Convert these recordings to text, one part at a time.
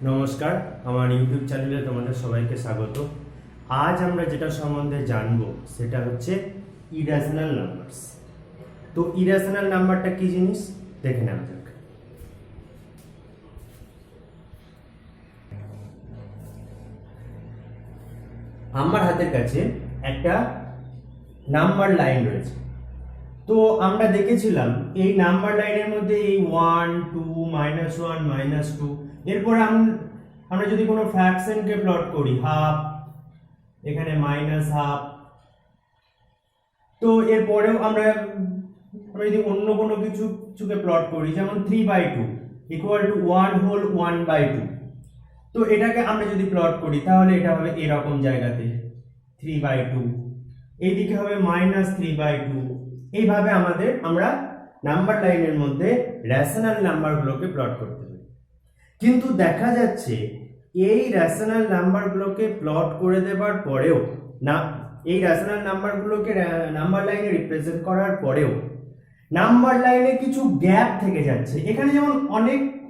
নমস্কার, আমার ইউটিউব চ্যানেলে তোমাদের সবাইকে স্বাগত। আজ আমরা যেটা সম্বন্ধে জানবো সেটা হচ্ছে ইরেশনাল নাম্বারস। তো ইরেশনাল নাম্বারটা কি জিনিস দেখে নেওয়া যাক। আমার হাতের কাছে একটা নাম্বার লাইন রয়েছে। তো আমরা দেখেছিলাম এই নাম্বার লাইনের মধ্যে এই 1 2 -1 -2, এরপর আমরা যদি কোনো ফ্র্যাকশনকে প্লট করি হাফ, এখানে -হাফ, তো এরপরেও আমরা যদি অন্য কোনো কিছুকে প্লট করি যেমন 3/2 ইকুয়াল টু 1/1/2, তো এটাকে আমরা যদি প্লট করি তাহলে এটা হবে এরকম জায়গাতে 3/2, এইদিকে হবে -3/2। এইভাবে আমরা নাম্বার লাইনের মধ্যে রেশনাল নাম্বারগুলোকে প্লট করতে পারি। কিন্তু দেখা যাচ্ছে এই রেশনাল নাম্বারগুলোকে প্লট করে দেওয়ার পরেও না, এই রেশনাল নাম্বারগুলোকে নাম্বার লাইনে রিপ্রেজেন্ট করার পরেও নাম্বার লাইনে কিছু গ্যাপ থেকে যাচ্ছে। এখানে যেমন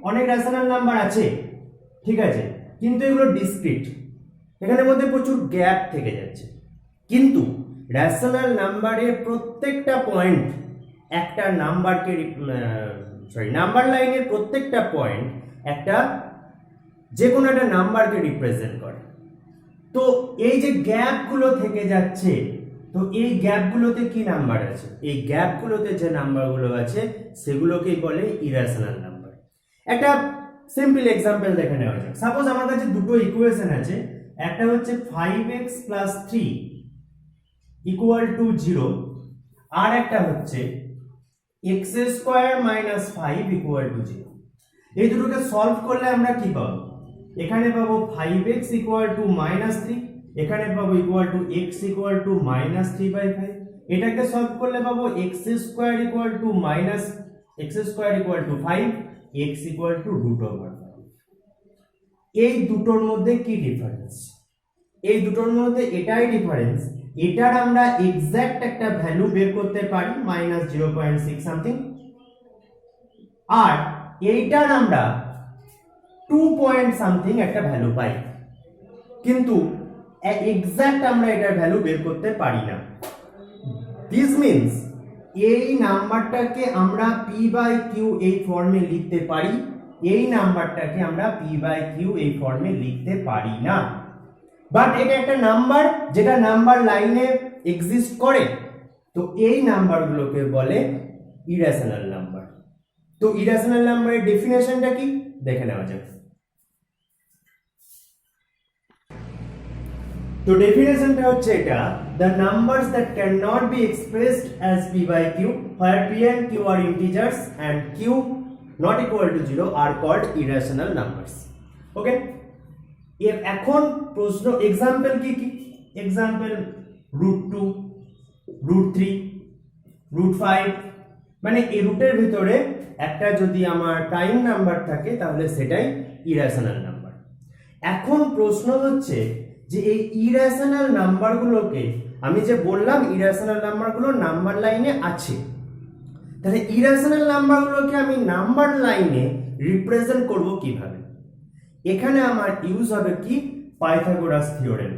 অনেক রেশনাল নাম্বার আছে, ঠিক আছে, কিন্তু এগুলো ডিসক্রিট, এখানের মধ্যে প্রচুর গ্যাপ থেকে যাচ্ছে। কিন্তু রেশনাল নাম্বারের প্রত্যেকটা পয়েন্ট একটা নাম্বারকে নাম্বার লাইনের প্রত্যেকটা পয়েন্ট একটা যে কোনো একটা নাম্বারকে রিপ্রেজেন্ট করে। তো এই যে গ্যাপগুলো থেকে যাচ্ছে, তো এই গ্যাপগুলোতে কি নাম্বার আছে? এই গ্যাপগুলোতে যে নাম্বারগুলো আছে সেগুলোকেই বলে ইরেশনাল নাম্বার। একটা সিম্পল এক্সাম্পল দেখে নেওয়া যাক। সাপোজ আমার কাছে দুটো ইকুয়েশন আছে, একটা হচ্ছে 5x + 3 = 0, আর একটা হচ্ছে x² - 5 = 0। এই দুটোকে সলভ করলে আমরা কি পাবো? এখানে পাবো 5x = -3, এখানে পাবো x = -3/5। এটাকে সলভ করলে পাবো x² = 5, x √5। এই দুটোর মধ্যে কি ডিফারেন্স? এই দুটোর মধ্যে এটাই ডিফারেন্স, এটার আমরা এক্সাক্ট একটা ভ্যালু বের করতে পারি -0.6 সামথিং, আর এইটার আমরা 2 পয়েন্ট সামথিং একটা ভ্যালু পাই, কিন্তু এক্সাক্ট আমরা এটার ভ্যালু বের করতে পারি না। দিস মিন্স এই নাম্বারটাকে আমরা p/q এই ফর্মে লিখতে পারি, এই নাম্বারটাকে আমরা p/q এই ফর্মে লিখতে পারি না। বাট এটা একটা নাম্বার যেটা নাম্বার লাইনে এক্সিস্ট করে, তো এই নাম্বারগুলোকে বলে ইরেশনাল নাম্বার। তো ইরেশনাল নাম্বারের ডেফিনেশনটা কি দেখে নেওয়া যাক। তো ডেফিনেশনটা হচ্ছে এটা: the numbers that cannot be expressed as p/q where p and q are integers and q not equal to 0 are called irrational numbers. ওকে, এখন প্রশ্ন, एग्जांपल কি কি? एग्जांपल √2, √3, √5, মানে এই রুটের ভিতরে একটা যদি আমার প্রাইম নাম্বার থাকে তাহলে সেটাই ইরেশনাল নাম্বার। এখন প্রশ্ন হচ্ছে যে এই ইরেশনাল নাম্বারগুলোকে, আমি যে বললাম ইরেশনাল নাম্বারগুলো নাম্বার লাইনে আছে, তাহলে ইরেশনাল নাম্বারগুলোকে আমি নাম্বার লাইনে রিপ্রেজেন্ট করব কিভাবে? এখানে আমার ইউজ হবে কি? Pythagoras theorem.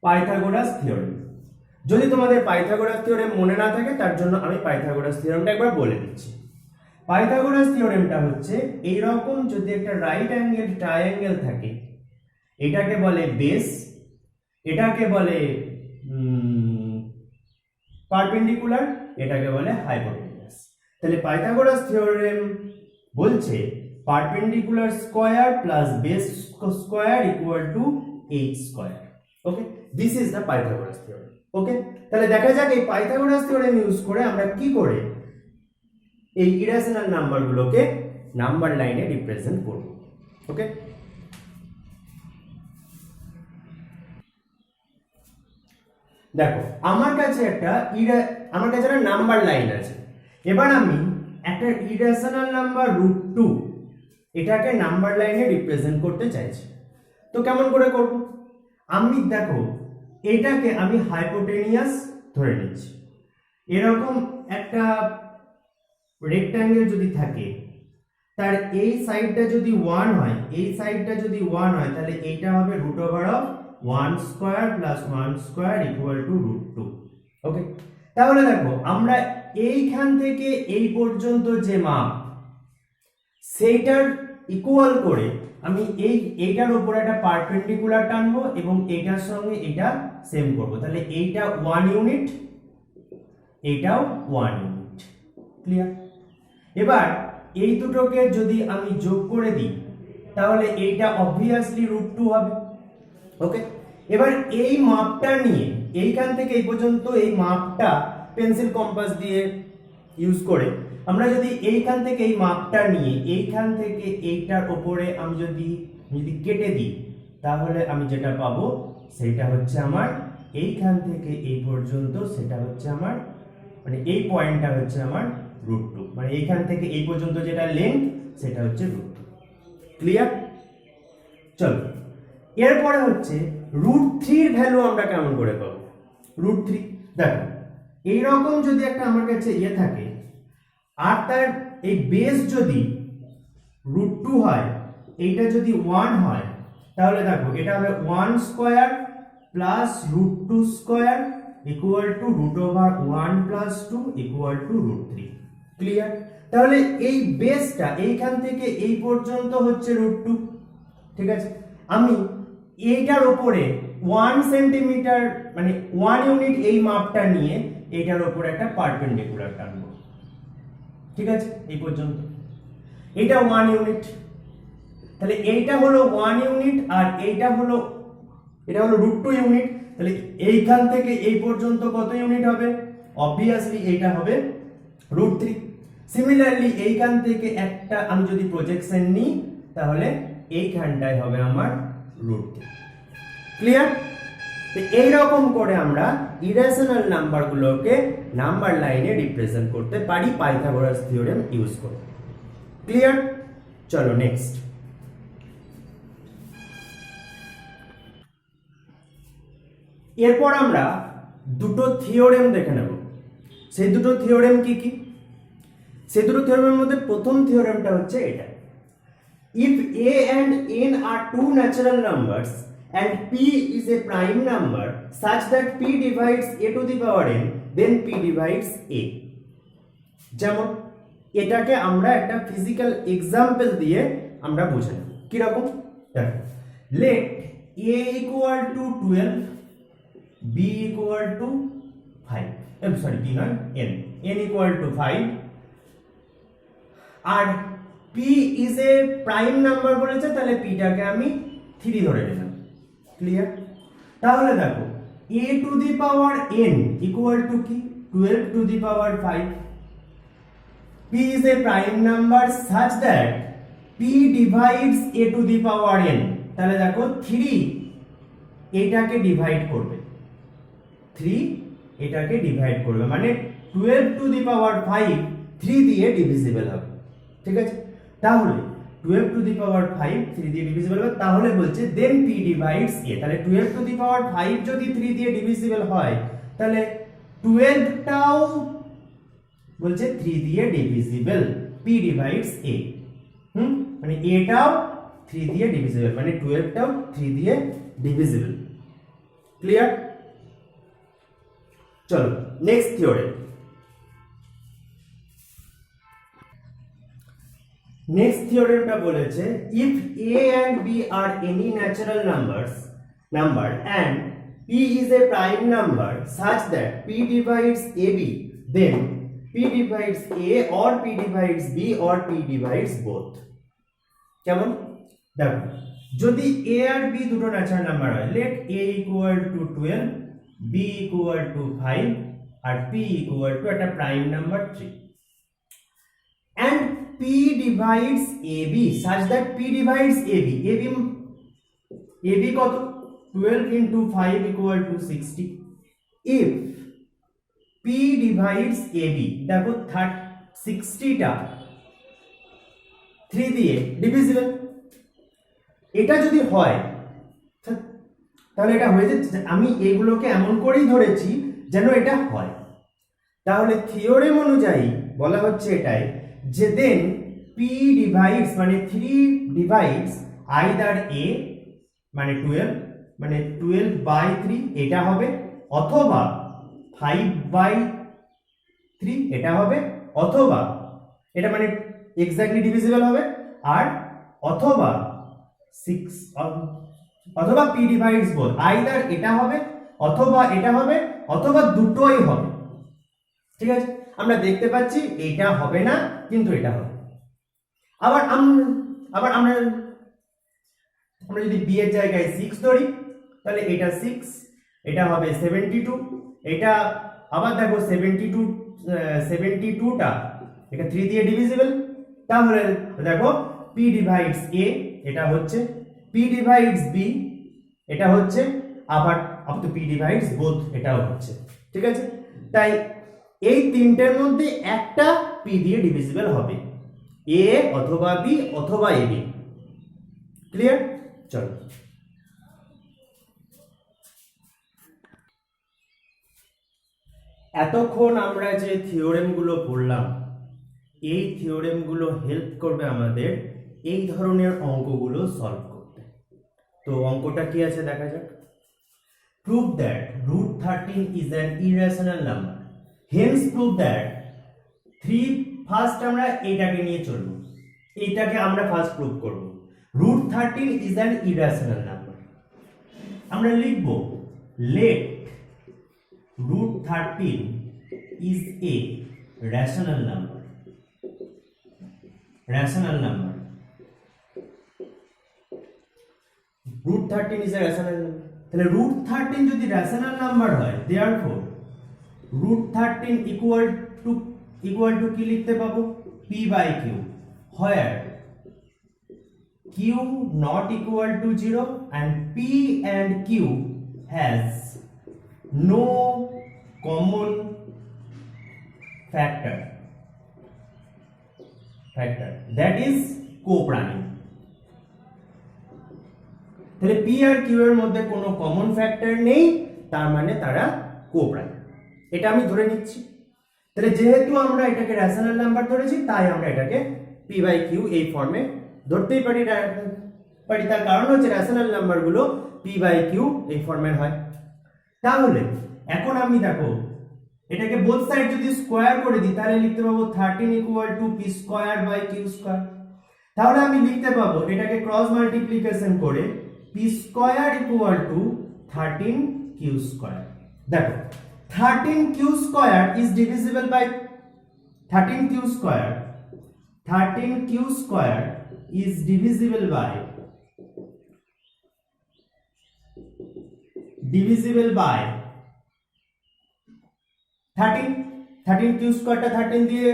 পাইথাগোরাস থিওরেম, যদি তোমাদের পাইথাগোরাস থিওরেম মনে না থাকে তার জন্য আমি পাইথাগোরাস থিওরেমটা একবার বলে দিচ্ছি। পাইথাগোরাস থিওরেমটা হচ্ছে এইরকম, যদি একটা রাইট অ্যাঙ্গেল ট্রায়াঙ্গেল থাকে, এটাকে বলে বেস, এটাকে বলে পারপেন্ডিকুলার, এটাকে বলে হাইপোটেনিয়াস। তাহলে পাইথাগোরাস থিওরেম বলছে perpendicular square plus base square = h²। Okay, this is the Pythagoras theorem. Okay, তাহলে দেখা যাক এই পাইথাগোরাস থিওরেম ইউজ করে আমরা কি করে এই ইরেশনাল নাম্বারগুলোকে নাম্বার লাইনে রিপ্রেজেন্ট করব। ওকে, দেখো আমার কাছে একটা নাম্বার লাইন আছে। এবার আমি একটা ইরেশনাল নাম্বার √2 এটাকে নাম্বার লাইনে রিপ্রেজেন্ট করতে চাইছি। তো কেমন করে করব? আমি দেখো এটাকে আমি হাইপোটেনিয়াস ধরে নিচ্ছি, এরকম একটা রেক্ট্যাঙ্গেল যদি থাকে তার এই সাইডটা যদি 1 হয়, এই সাইডটা যদি 1 হয়, তাহলে এইটা হবে root over of 1 square plus 1 square equal to √2। Okay, তাহলে দেখো আমরা এইখান থেকে এই পর্যন্ত যে মাপ সেইটার ইকুয়াল করে আমি এইটার উপর একটা পারপেন্ডিকুলার টানবো এবং এইটার সঙ্গে এটা সেম করব, তাহলে এইটা 1 ইউনিট, এইটাও 1 ইউনিট। ক্লিয়ার? এবার এই দুটোকে যদি আমি যোগ করে দিই তাহলে এইটা অবভিয়াসলি √2 হবে। ওকে, এবার এই মাপটা নিয়ে এইখান থেকে এই পর্যন্ত এই মাপটা পেন্সিল কম্পাস দিয়ে ইউজ করে আমরা যদি এইখান থেকে এই মাপটা নিয়ে এইখান থেকে এইটার উপরে আমি যদি কেটে দিই তাহলে আমি যেটা পাবো সেটা হচ্ছে আমার এইখান থেকে এই পর্যন্ত, সেটা হচ্ছে আমার মানে এই পয়েন্টটা হচ্ছে আমার √2, মানে এইখান থেকে এই পর্যন্ত যেটা লেন্থ সেটা হচ্ছে √2। ক্লিয়ার? চলো, এরপরে হচ্ছে √3 এর ভ্যালু আমরা কেমন করে পাবো? √3 দেখো এইরকম যদি একটা আমার কাছে থাকে আর তার এই বেস যদি √2 হয়, এইটা যদি 1 হয়, তাহলে দেখো এটা হবে 1 square plus √2 square equal two √1 plus 2 equal to √3। Clear? তাহলে এই বেসটা এইখান থেকে এই পর্যন্ত হচ্ছে √2। ঠিক আছে, আমি এইটার উপরে 1 সেন্টিমিটার মানে 1 ইউনিট এই মাপটা নিয়ে এইটার উপরে একটা পারপেন্ডিকুলার টানবো। ঠিক আছে, এই পর্যন্ত এটা 1 ইউনিট, তাহলে এইটা হলো 1 ইউনিট আর এটা হলো √2 ইউনিট, তাহলে এইখান থেকে এই পর্যন্ত কত ইউনিট হবে? অবভিয়াসলি এইটা হবে √3। সিমিলারলি এইখান থেকে একটা আমি যদি প্রজেকশন নিই তাহলে এইখানটাই হবে আমার √3। ক্লিয়ার? তো এইরকম করে আমরা ইরেশনাল নাম্বারগুলোকে নাম্বার লাইনে রিপ্রেজেন্ট করতে পারি পাইথাগোরাস থিওরেম ইউজ করে। ক্লিয়ার? চলো নেক্সট। এরপর আমরা দুটো থিওরেম দেখে নেব। সেই দুটো থিওরেম কি কি? সেই দুটো থিওরেমের মধ্যে প্রথম থিওরেমটা হচ্ছে এটা, if a and n are two natural numbers and p is a prime number such that p divides a to the power n, then p divides a। যেমন এটাকে আমরা একটা ফিজিক্যাল এক্সাম্পল দিয়ে আমরা বুঝে নেব। কিরকম? দেখো, let a equal to 12, b equal to 5, sorry b নয় n equal to 5 আর p is a prime number বলেছে, তাহলে p টাকে আমি 3 ধরে নিলাম। ক্লিয়ার? তাহলে দেখো a to the power n equal to কি? 12 to the power 5। p is a prime number such that p divides a to the power n, তাহলে দেখো 3 এটাকে ডিভাইড করবে, 3 এটাকে ডিভাইড করবে, মানে 12 to the power 5 3 দিয়ে ডিভিজিবল হবে। ঠিক আছে, তাহলে 12 to the power 5 3 দিয়ে ডিভিজিবল হবে, তাহলে বলছে দেন p divides a। তাহলে 12 to the power 5 যদি 3 দিয়ে ডিভিজিবল হয় তাহলে 12 টাও বলছে 3 দিয়ে ডিভিজিবল, p divides a। মানে a টাও 3 দিয়ে ডিভিজিবল, মানে 12 টাও 3 দিয়ে ডিভিজিবল। ক্লিয়ার? চলো নেক্সট থিওরেম। নেক্সট থিওরেমটা বলেছে if a and b are any natural number and p is a prime number such that p divides ab, then p divides a or p divides b or p divides both। কেমন? দেখো, যদি a R b দুটো natural number হয়, let a equal to 12, b equal to 5 আর p equal to একটা prime number 3 and p divides ab such that p divides ab কত? 12 into 5 equal to 60। if p divides ab, দেখো 60টা 3 দিয়ে divisible, এটা যদি হয় তাহলে এটা হয়ে যাচ্ছে। আমি এগুলোকে এমন করেই ধরেছি যেন এটা হয়, তাহলে থিওরেম অনুযায়ী বলা হচ্ছে এটাই যে দেন পি ডিভাইডস মানে 3 ডিভাইডস আইদার এ মানে 12/3 এটা হবে, অথবা 5/3 এটা হবে, অথবা এটা মানে এক্স্যাক্টলি ডিভিজিবল হবে, আর অথবা 6 অথবা পি ডিভাইডস বোথ, আইদার এটা হবে অথবা এটা হবে, অথবা দুটোই হবে। ঠিক আছে, আমরা দেখতে পাচ্ছি এটা হবে না কিন্তু এটা হবে। আবার আমরা যদি বি এর জায়গায় 6 ধরি তাহলে এটা 6, এটা হবে 72, এটা আবার দেখো 72টা এটা 3 দিয়ে ডিভিজিবল, তাহলে দেখো পি ডিভাইডস এ এটা হচ্ছে, পি ডিভাইডস বি এটা হচ্ছে, আবার up to P divides both এটাও হচ্ছে। ঠিক আছে, তাই এই তিনটের মধ্যে একটা পি দিয়ে ডিভিজিবল হবে, এ অথবা বি অথবা এ বি। ক্লিয়ার? চলো এতক্ষণ আমরা যে থিওরেমগুলো পড়লাম, এই থিওরেমগুলো হেল্প করবে আমাদের এই ধরনের অঙ্কগুলো সলভ করতে। তো অঙ্কটা কি আছে দেখা যাক। Prove that √13 is an irrational number. Hence prove that 3 first আমরা এইটাকে নিয়ে চলবো, এইটাকে আমরা ফার্স্ট প্রুভ করব। √13 is an irrational number. আমরা লিখব let √13 is a rational number. Rational number. √13 is a rational number. তাহলে √13 যদি রেশনাল নাম্বার হয়, therefore √13 equal to কি লিখতে পাবো? p by q, where q not equal to 0 and p and q has no common factor that is co-prime. তাহলে P R Q এর মধ্যে কোনো কমন ফ্যাক্টর নেই, তার মানে তারা কো-প্রাইম, এটা আমি ধরে নিচ্ছি। তাহলে যেহেতু আমরা এটাকে রেশনাল নাম্বার ধরেছি, তাই আমরা এটাকে পি বাই কিউ এই ফর্মে ধরতেই পারি। তার কারণ হচ্ছে রেশনাল নাম্বারগুলো পি বাই কিউ এই ফর্মের হয়। তাহলে এখন আমি দেখো এটাকে বোথ সাইড যদি স্কোয়ার করে দিই, তাহলে লিখতে পাবো 13 equal to p square by q square. তাহলে আমি লিখতে পাবো এটাকে ক্রস মাল্টিপ্লিকেশন করে p square equal to 13q square. দেখো 13q square is divisible by 13q square is divisible by 13q square টা 13 দিয়ে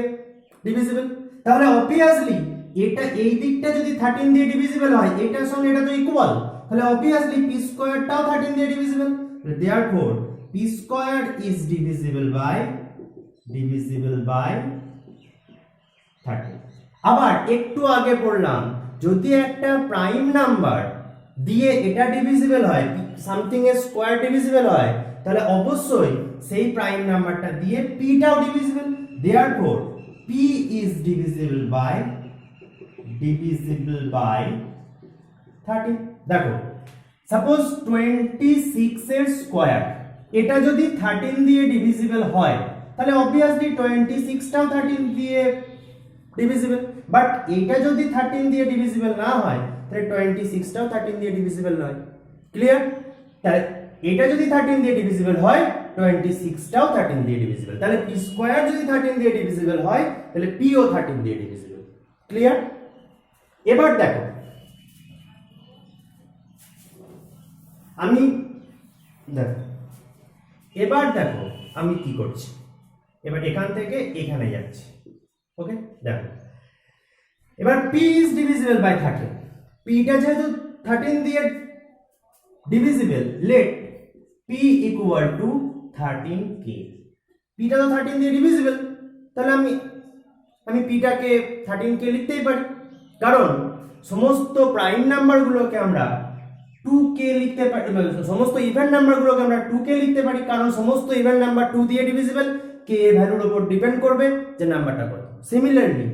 ডিভিজিবল। তাহলে obviously এটা এই দিকটা যদি 13 দিয়ে ডিভিজিবল হয়, এটার সঙ্গে এটা তো ইকুয়াল, তাহলে obviously p square টাও 13 দিয়ে divisible. therefore p square is divisible by 13। আবার একটু আগে পড়লাম যদি একটা প্রাইম নাম্বার দিয়ে এটা ডিভিজিবল হয়, সামথিং এর স্কয়ার ডিভিজিবল হয়, তাহলে অবশ্যই সেই প্রাইম নাম্বারটা দিয়ে p টাও divisible. therefore p is divisible by 13। দেখো সাপোজ 26 এর স্কয়ার এটা যদি 13 দিয়ে ডিভিজিবল হয়, তাহলে obviously 26 টাও 13 দিয়ে ডিভিজিবল, বাট এটা যদি 13 দিয়ে ডিভিজিবল না হয়, তাহলে 26 টাও 13 দিয়ে ডিভিজিবল নয়। ক্লিয়ার? তাহলে এটা যদি 13 দিয়ে ডিভিজিবল হয়, 26 টাও 13 দিয়ে ডিভিজিবল, তাহলে p স্কয়ার যদি 13 দিয়ে ডিভিজিবল হয়, তাহলে p ও 13 দিয়ে ডিভিজিবল। ক্লিয়ার? এবার দেখো আমি কি করছি, এবার এখান থেকে এখানে যাচ্ছি। ওকে, দেখো এবার p is divisible by 13, p টা যেহেতু 13 দিয়ে divisible, let p equal to 13k। p টা তো 13 দিয়ে ডিভিজিবল, তাহলে আমি p টাকে 13k লিখতেই পারি, কারণ সমস্ত প্রাইম নাম্বারগুলোকে আমরা 2k লিখতে পারি, সমস্ত ইভেন নাম্বারগুলোকে আমরা 2k লিখতে পারি, কারণ সমস্ত ইভেন নাম্বার 2 দিয়ে ডিভিজিবল, কে ভ্যালুর উপর ডিপেন্ড করবে যে নাম্বারটা কত। সিমিলারলি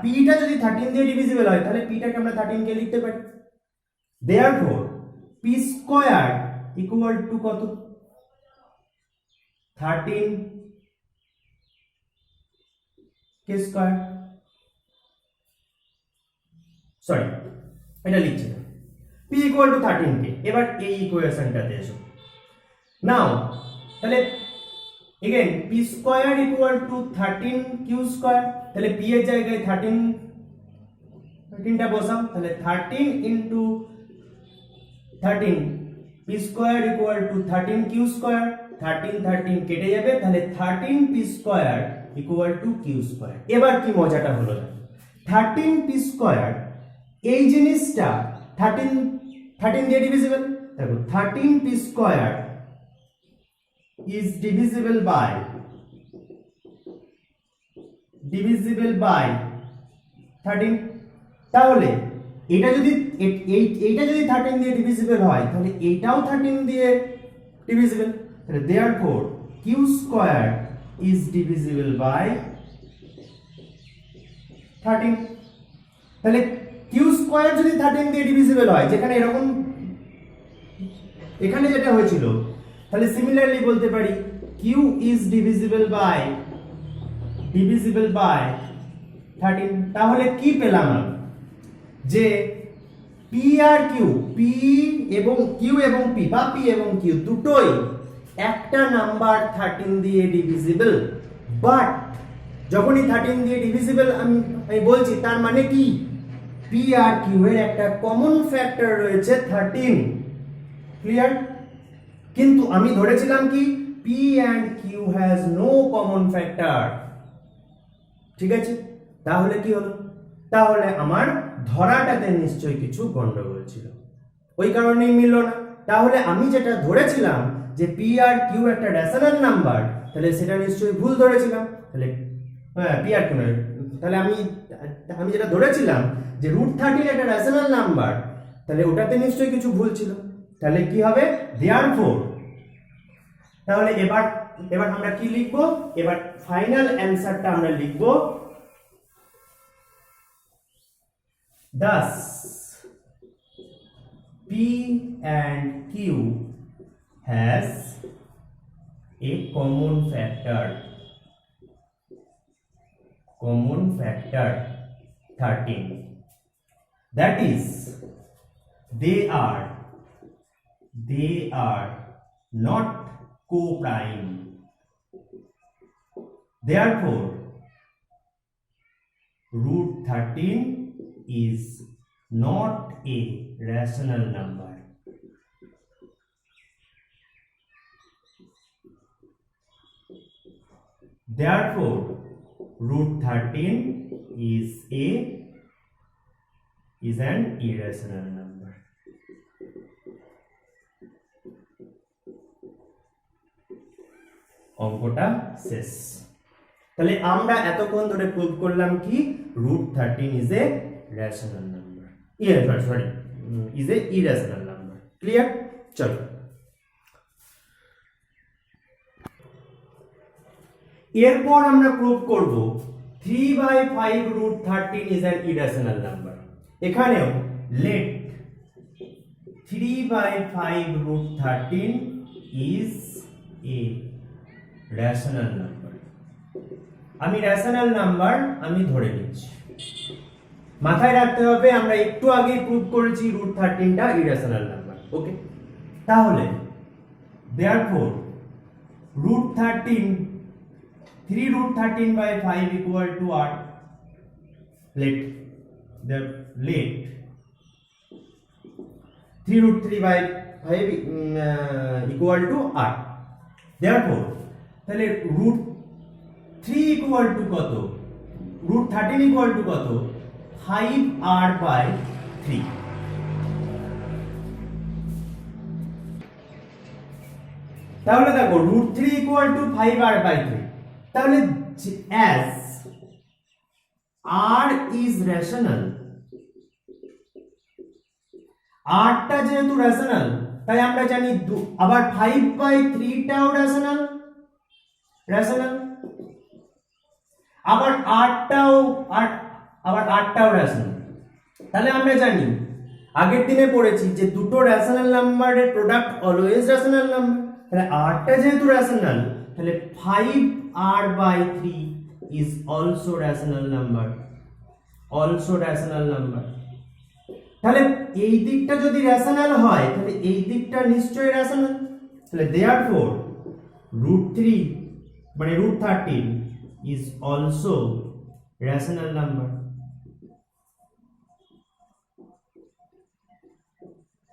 পিটা যদি 13 দিয়ে ডিভিজিবল হয় তাহলে পিটাকে আমরা 13 কে লিখতে পারি। Therefore P square equal two কত? 13 কে স্কয়ার, সরি এটা লিখছি না, পি ইকুয়াল টু 13 কে। এবার এই ইকুয়েশনটাতে এসো নাও, তাহলে again p square equal to 13 q square, তাহলে পি এর জায়গায় 13টা বসাও, তাহলে 13 into 13 p square equal to 13 q square, 13 কেটে যাবে, তাহলে 13 p square equal to q square. এবার কি মজাটা হলো, 13 পি স্কয়ার এই জিনিসটা 13 দিয়ে ডিভিজিবল, দেখো 13 p square is divisible by 13, তাহলে এটা যদি এইটা যদি 13 দিয়ে ডিভিজিবল হয় তাহলে এইটাও 13 দিয়ে ডিভিজিবল, তাহলে therefore q square is divisible by 13। তাহলে q স্কয়ার যদি 13 দিয়ে ডিভিজিবল হয়, যেখানে এরকম এখানে যেটা হয়েছিল, তাহলে সিমিলারলি বলতে পারি q is divisible by 13। তাহলে কি পেলাম আমি, যে p আর q, p এবং q এবং p বা p এবং q দুটোই একটা নাম্বার 13 দিয়ে ডিভিজিবল, বাট যখনই 13 দিয়ে ডিভিজিবল আমি বলছি তার মানে কি p আর q এর একটা কমন ফ্যাক্টর রয়েছে 13, ক্লিয়ার? কিন্তু আমি ধরেছিলাম কি p and q has no common factor, ঠিক আছে? তাহলে কি হলো, তাহলে আমার ধরাটাতে নিশ্চয়ই কিছু গন্ডগোল ছিল, ওই কারণেই মিলল না। তাহলে আমি যেটা ধরেছিলাম যে p আর q একটা রেশনাল নাম্বার, তাহলে সেটা নিশ্চয়ই ভুল ধরেছিলাম। তাহলে p আর q নয়, তাহলে আমি যেটা ধরেছিলাম যে √13 একটা রেশনাল নাম্বার, তাহলে ওটাতে নিশ্চয়ই কিছু ভুল ছিল। তাহলে কি হবে, therefore, তাহলে এবার আমরা কি লিখবো, এবার ফাইনাল অ্যানসারটা আমরা লিখবো thus p and q has a common factor 13, that is they are not co-prime, therefore √13 is not a rational number. Therefore √13 is an irrational number. অঙ্কটা শেষ। তাহলে আমরা এতক্ষণ ধরে প্রুভ করলাম কি √13 is a rational number, is a irrational number, clear? চলো এরপর আমরা প্রুভ করব 3/5 √13 is an irrational number। এখানেও let 3/5 √13 is a rational number। আমি রেশনাল নাম্বার আমি ধরে নিচ্ছি, মাথায় রাখতে হবে আমরা একটু আগে প্রুভ করেছি √13টা ইরেশনাল নাম্বার, ওকে? তাহলে therefore √13 3√13/5 equal to r, let 3√3/5 equal to r, therefore তাহলে √3 equal to কত, √13 equal to কত, 5r/3। তাহলে দেখো √3 equal to 5r/3, তাহলে as r is rational, r টা যেহেতু রেশনাল তাই আমরা জানি আবার 5/3 টাও রেশনাল, রেশনাল। আবার আটটাও রেশনাল। তাহলে আমরা জানি আগের দিনে পড়েছি যে দুটো রেশনাল নাম্বারের প্রোডাক্ট অলওয়েজ রেশনাল নাম্বার। তাহলে আটটা যেহেতু রেশনাল, তাহলে 5r/3 is also rational number, তাহলে এই দিকটা যদি রেশনাল হয় তাহলে এই দিকটা নিশ্চয়ই রেশনাল। তাহলে therefore √3 মানে √13 is also rational number,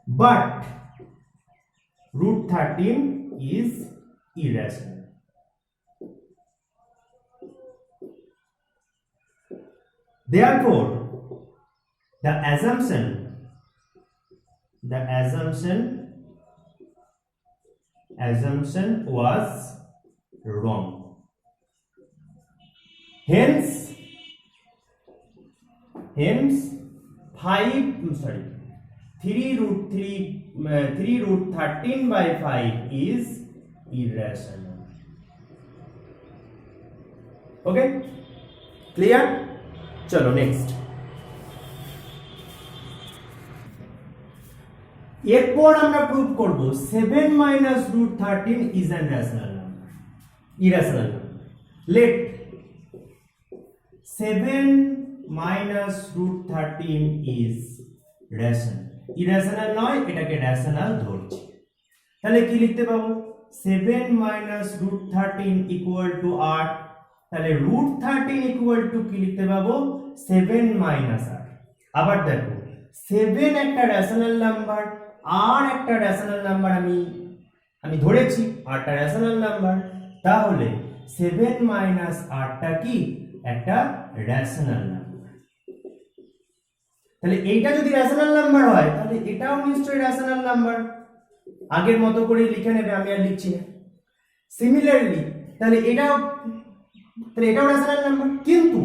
but √13 is irrational. Therefore the assumption was wrong. Hence 3√13/5 is irrational. Okay, clear? চলো নেক্সট। এরপর আমরা প্রুভ করব 7 - √13 is an irrational number. Let 7 - √13 is rational. irrational নয়, এটাকে রেশনাল ধরছি। তাহলে কি লিখতে পাবো? 7 - √13 = 8। তাহলে √13 কি লিখতে পাবো? 7 - 8। আবার দেখো 7 একটা রেশনাল নাম্বার, আর একটা রেশনাল নাম্বার আমি ধরেছি, আটটা রেশনাল নাম্বার। তাহলে 7 - 8টা কি? একটা রেশনাল নাম্বার। তাহলে এইটা যদি রেশনাল নাম্বার হয় তাহলে এটাও নিশ্চয়ই রেশনাল নাম্বার। আগের মতো করে লিখে নেবে, আমি আর লিখছি না। সিমিলারলি তাহলে এটাও রেশনাল নাম্বার, কিন্তু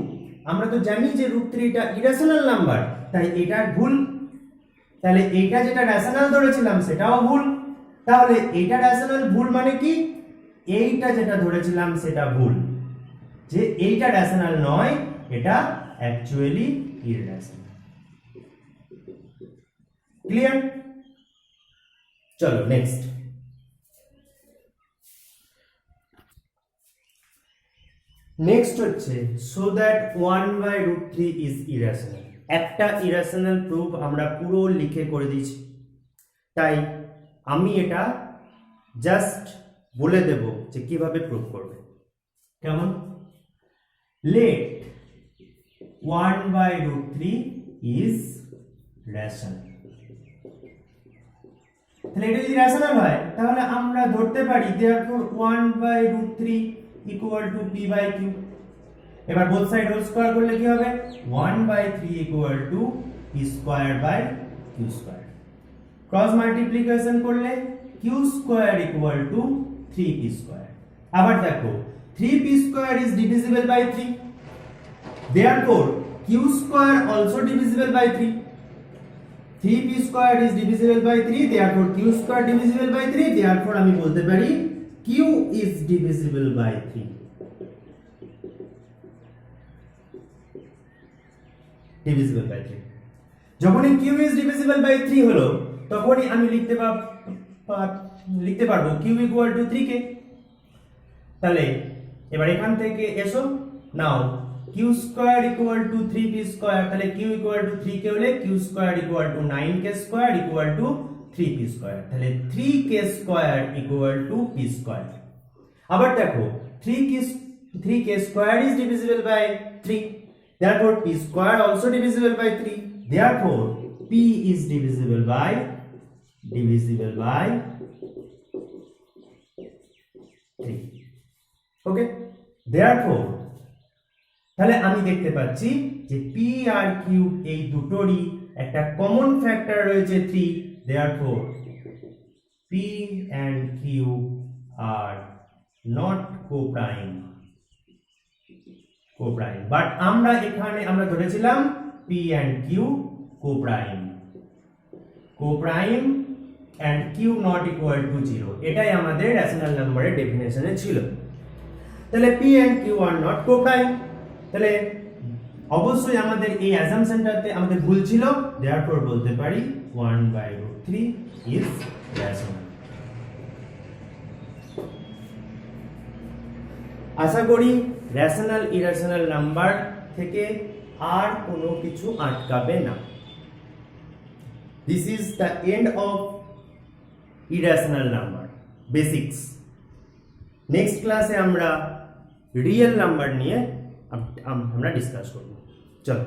আমরা তো জানি যে √3টা ইরেশনাল নাম্বার, তাই এটা ভুল। তাহলে এইটা যেটা রেশনাল ধরেছিলাম সেটাও ভুল। তাহলে এইটা রেশনাল ভুল মানে কি? এইটা যেটা ধরেছিলাম সেটা ভুল, যে এইটা রেশনাল নয়, এটা অ্যাকচুয়ালি ইররেশনাল। ক্লিয়ার? চলো নেক্সট। নেক্সট হচ্ছে সো দ্যাট 1/√3 ইজ ইরেশনাল। একটা ইরেশনাল প্রুফ আমরা পুরো লিখে করে দিয়েছি, তাই আমি এটা জাস্ট বলে দেব যে কিভাবে প্রুফ করবে। কেমন? Let 1/√3 is rational. তাহলে এটা যদি রেশনাল হয় তাহলে আমরা ধরতে পারি therefore 1/√3 = p/q। এবার বোথ সাইড হোল স্কয়ার করলে কি হবে? 1/3 = p²/q²। ক্রস মাল্টিপ্লিকেশন করলে q² = 3p²। আবার দেখো 3p² is divisible by 3, therefore q² also divisible by 3। 3p² is divisible by 3, therefore q² divisible by 3, therefore আমি বলতে পারি q is divisible by 3। divisible by 3 যখনই q is divisible by 3 হলো তখনই আমি লিখতে পারবো q = 3k। তাহলে এবার এখান থেকে এসো, নাও q² = 3p², তাহলে q = 3k হলে q² = 9k² = 3p², তাহলে 3k² = p²। আবার দেখো 3k² is divisible by 3, therefore p² also divisible by 3, therefore p is divisible by 3। Okay, therefore তাহলে আমি দেখতে পাচ্ছি যে p আর q এই দুটোরই একটা কমন ফ্যাক্টর রয়েছে 3, therefore p and q are not co-prime, but আমরা ধরেছিলাম p and q co-prime and q not equal to 0। এটাই আমাদের রেশনাল নাম্বারের ডেফিনেশনে ছিল। তাহলে P and Q are not co-prime। তাহলে অবশ্যই আমাদের এই অ্যাজাম্পশনটাতে আমাদের ভুল ছিল, therefore বলতে পারি 1/√3 is rational। আশা করি রেশনাল ইরেশনাল নাম্বার থেকে আর কোনো কিছু আটকাবে না। This is the end of irrational number basics. Next ক্লাসে আমরা রিয়েল নাম্বার নিয়ে আমরা ডিসকাস করব। চলো।